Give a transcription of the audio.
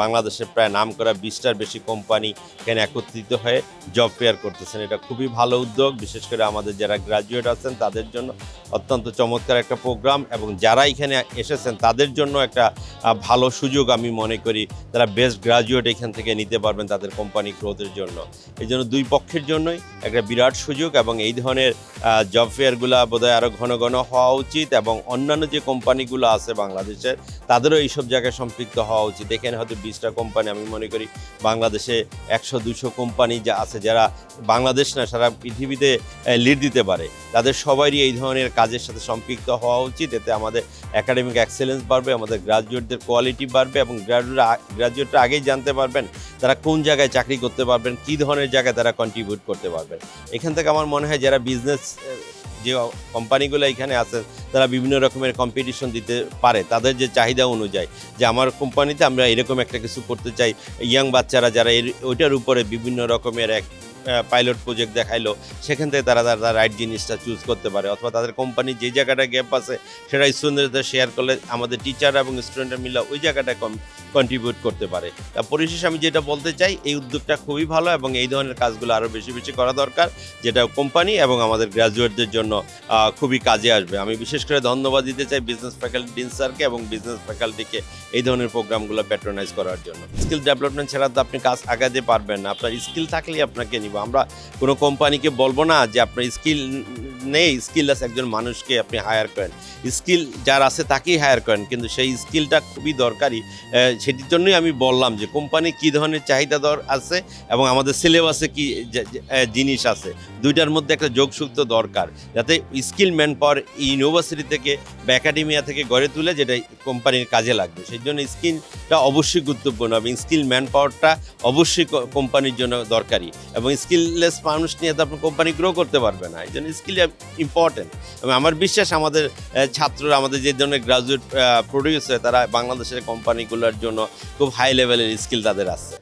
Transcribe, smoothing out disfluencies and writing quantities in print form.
বাংলাদেশের প্রায় নামকরা 20টার বেশি কোম্পানি এখানে একত্রিত হয়ে জব ফেয়ার করতেছেন। এটা খুবই ভালো উদ্যোগ, বিশেষ করে আমাদের যারা গ্র্যাজুয়েট আছেন তাদের জন্য অত্যন্ত চমৎকার একটা প্রোগ্রাম, এবং যারা এখানে এসেছেন তাদের জন্য একটা ভালো সুযোগ আমি মনে করি। তারা বেস্ট গ্র্যাজুয়েট এখান থেকে নিতে পারবেন তাদের কোম্পানি গ্রোথের জন্য। এই জন্য দুই পক্ষের জন্যই একটা বিরাট সুযোগ, এবং এই ধরনের জব ফেয়ারগুলো বোধহয় আরও ঘন ঘন হওয়া উচিত, এবং অন্যান্য যে কোম্পানিগুলো আছে বাংলাদেশের তাদেরও এইসব জায়গায় সম্পৃক্ত হওয়া উচিত। এখানে হয়তো 20টা কোম্পানি, আমি মনে করি বাংলাদেশে 100-200 কোম্পানি যা আছে যারা বাংলাদেশ না সারা পৃথিবীতে লিড দিতে পারে, তাদের সবারই এই ধরনের কাজের সাথে সম্পৃক্ত হওয়া উচিত। এতে আমাদের একাডেমিক এক্সেলেন্স বাড়বে, আমাদের গ্র্যাজুয়েটদের কোয়ালিটি বাড়বে, এবং গ্র্যাজুয়েটরা আগেই জানতে পারবেন তারা কোন জায়গায় চাকরি করতে পারবেন, কী ধরনের জায়গায় তারা কন্ট্রিবিউট করতে পারবেন। এখান থেকে আমার মনে হয় যারা বিজনেস যে কোম্পানিগুলো এখানে আছে তারা বিভিন্ন রকমের কম্পিটিশন দিতে পারে তাদের যে চাহিদা অনুযায়ী, যে আমার কোম্পানিতে আমরা এরকম একটা কিছু করতে চাই। ইয়াং বাচ্চারা যারা ওইটার উপরে বিভিন্ন রকমের পাইলট প্রজেক্ট দেখাইলো, সেখান থেকে তারা রাইট জিনিসটা চুজ করতে পারে, অথবা তাদের কোম্পানির যে জায়গাটা গ্যাপ আছে সেটা স্টুডেন্টদের শেয়ার করলে আমাদের টিচার এবং স্টুডেন্টরা মিলে ওই জায়গাটায় কন্ট্রিবিউট করতে পারে। তা পরিশেষে আমি যেটা বলতে চাই, এই উদ্যোগটা খুবই ভালো, এবং এই ধরনের কাজগুলো আরও বেশি বেশি করা দরকার, যেটা কোম্পানি এবং আমাদের গ্র্যাজুয়েটদের জন্য খুবই কাজে আসবে। আমি বিশেষ করে ধন্যবাদ দিতে চাই বিজনেস ফ্যাকাল্টি ডিন স্যারকে এবং বিজনেস ফ্যাকাল্টিকে এই ধরনের প্রোগ্রামগুলো প্যাট্রোনাইজ করার জন্য। স্কিল ডেভেলপমেন্ট ছাড়া তো আপনি কাজ আগাতে পারবেন না, আপনার স্কিল থাকলেই আপনাকে নিব। আমরা কোনো কোম্পানিকে বলবো না যে আপনার স্কিল নেই, স্কিললেস একজন মানুষকে আপনি হায়ার করেন, স্কিল যার আছে তাকেই হায়ার করেন, কিন্তু সেই স্কিলটা খুবই দরকারি। সেটির জন্যই আমি বললাম যে কোম্পানি কী ধরনের চাহিদা আছে এবং আমাদের সিলেবাসে কী জিনিস আছে, দুইটার মধ্যে একটা যোগসূত্র দরকার, যাতে স্কিল ম্যান পাওয়ার ইউনিভার্সিটি থেকে বা একাডেমিয়া থেকে গড়ে তুলে যেটা কোম্পানির কাজে লাগবে। সেই জন্য স্কিলটা অবশ্যই গুরুত্বপূর্ণ, এবং স্কিল ম্যান পাওয়ারটা অবশ্যই কোম্পানির জন্য দরকারি, এবং স্কিললেস মানুষ নিয়ে তো আপনার কোম্পানি গ্রো করতে পারবে না। এই জন্য স্কিল ইম্পর্টেন্ট, এবং আমার বিশ্বাস আমাদের ছাত্ররা, আমাদের যে ধরনের গ্রাজুয়েট প্রডিউস হয়, তারা বাংলাদেশের কোম্পানিগুলোর জন্য খুব হাই লেভেলের স্কিল তাদের আছে।